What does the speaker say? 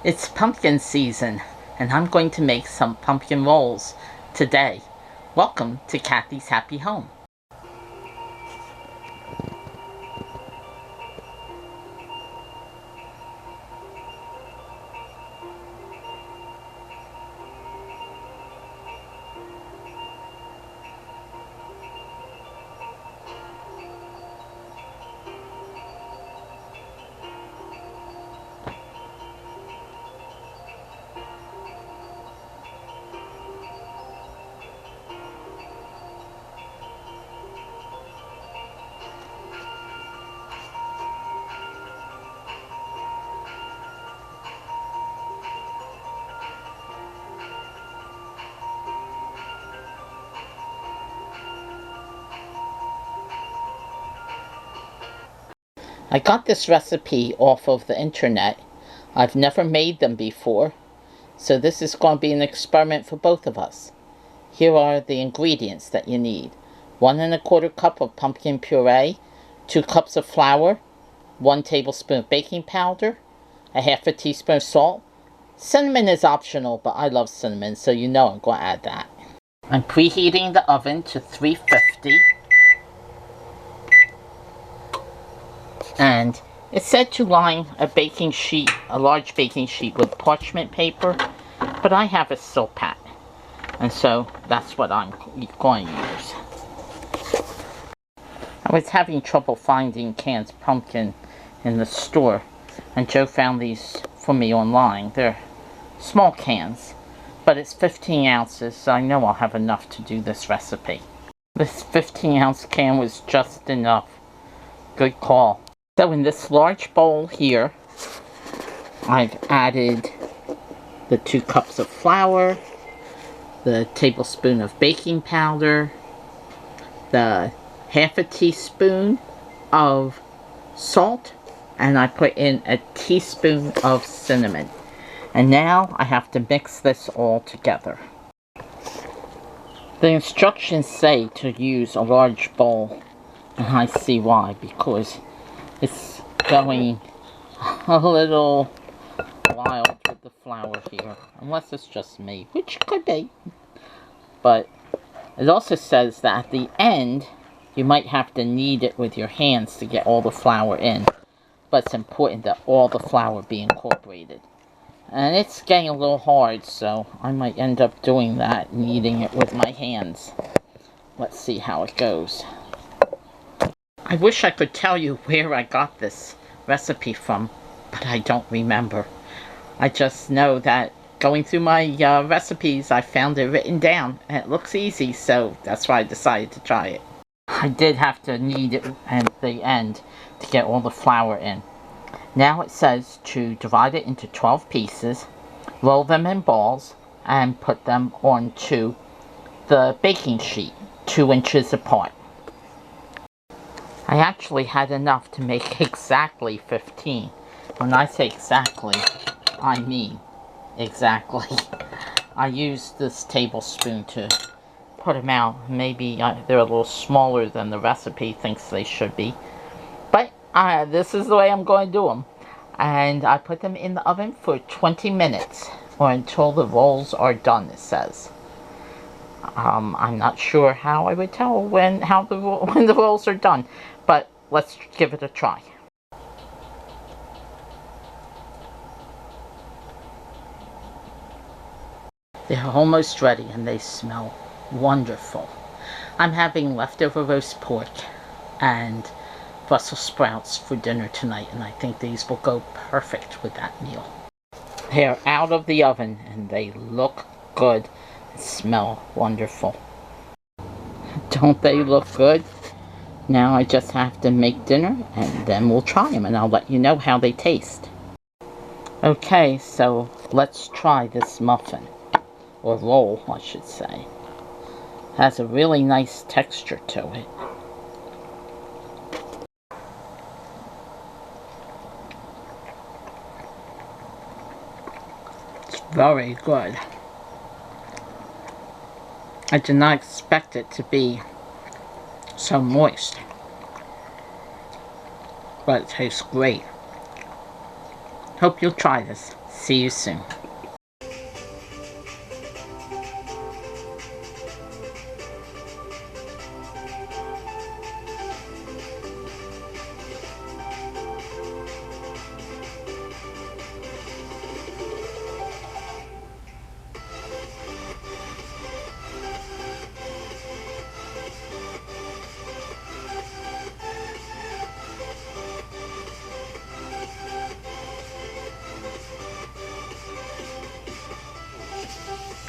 It's pumpkin season, and I'm going to make some pumpkin rolls today. Welcome to Kathy's Happy Home. I got this recipe off of the internet. I've never made them before, so this is going to be an experiment for both of us. Here are the ingredients that you need. 1 1/4 cup of pumpkin puree, 2 cups of flour, 1 tablespoon of baking powder, a 1/2 teaspoon of salt. Cinnamon is optional, but I love cinnamon, so you know I'm going to add that. I'm preheating the oven to 350. And it said to line a baking sheet, a large baking sheet, with parchment paper, but I have a silk pad, and so that's what I'm going to use. I was having trouble finding canned pumpkin in the store, and Joe found these for me online. They're small cans, but it's 15 ounces, so I know I'll have enough to do this recipe. This 15-ounce can was just enough. Good call. So in this large bowl here, I've added the 2 cups of flour, the tablespoon of baking powder, the 1/2 teaspoon of salt, and I put in a teaspoon of cinnamon. And now I have to mix this all together. The instructions say to use a large bowl, and I see why, because it's going a little wild with the flour here, unless it's just me, which could be. But it also says that at the end, you might have to knead it with your hands to get all the flour in. But it's important that all the flour be incorporated. And it's getting a little hard, so I might end up doing that, kneading it with my hands. Let's see how it goes. I wish I could tell you where I got this recipe from, but I don't remember. I just know that going through my recipes, I found it written down, and it looks easy, so that's why I decided to try it. I did have to knead it at the end to get all the flour in. Now it says to divide it into 12 pieces, roll them in balls, and put them onto the baking sheet, 2 inches apart. I actually had enough to make exactly 15. When I say exactly, I mean exactly. I used this tablespoon to put them out. Maybe they're a little smaller than the recipe thinks they should be. But this is the way I'm going to do them. And I put them in the oven for 20 minutes, or until the rolls are done, it says. I'm not sure how I would tell when the rolls are done, but let's give it a try. They're almost ready and they smell wonderful. I'm having leftover roast pork and Brussels sprouts for dinner tonight, and I think these will go perfect with that meal. They're out of the oven and they look good and smell wonderful. Don't they look good? Now I just have to make dinner and then we'll try them and I'll let you know how they taste. Okay, so let's try this muffin, or roll I should say. It has a really nice texture to it. It's very good. I did not expect it to be so moist, but it tastes great. Hope you'll try this. See you soon.